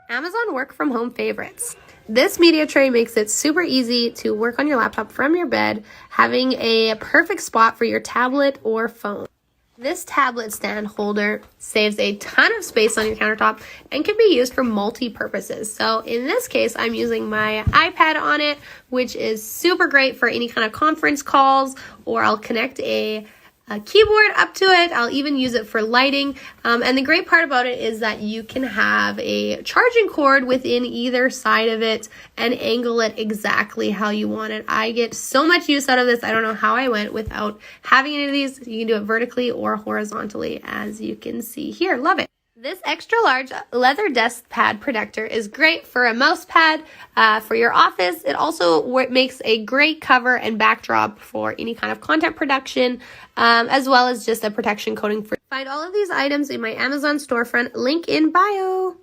Amazon work from home favorites. This media tray makes it super easy to work on your laptop from your bed, having a perfect spot for your tablet or phone. This tablet stand holder saves a ton of space on your countertop and can be used for multi-purposes. So in this case, I'm using my iPad on it, which is super great for any kind of conference calls, or I'll connect a keyboard up to it. I'll even use it for lighting. And the great part about it is that you can have a charging cord within either side of it and angle it exactly how you want it. I get so much use out of this. I don't know how I went without having any of these. You can do it vertically or horizontally, as you can see here. Love it. This extra large leather desk pad protector is great for a mouse pad for your office. It also makes a great cover and backdrop for any kind of content production, as well as just a protection coating. Find all of these items in my Amazon storefront, link in bio.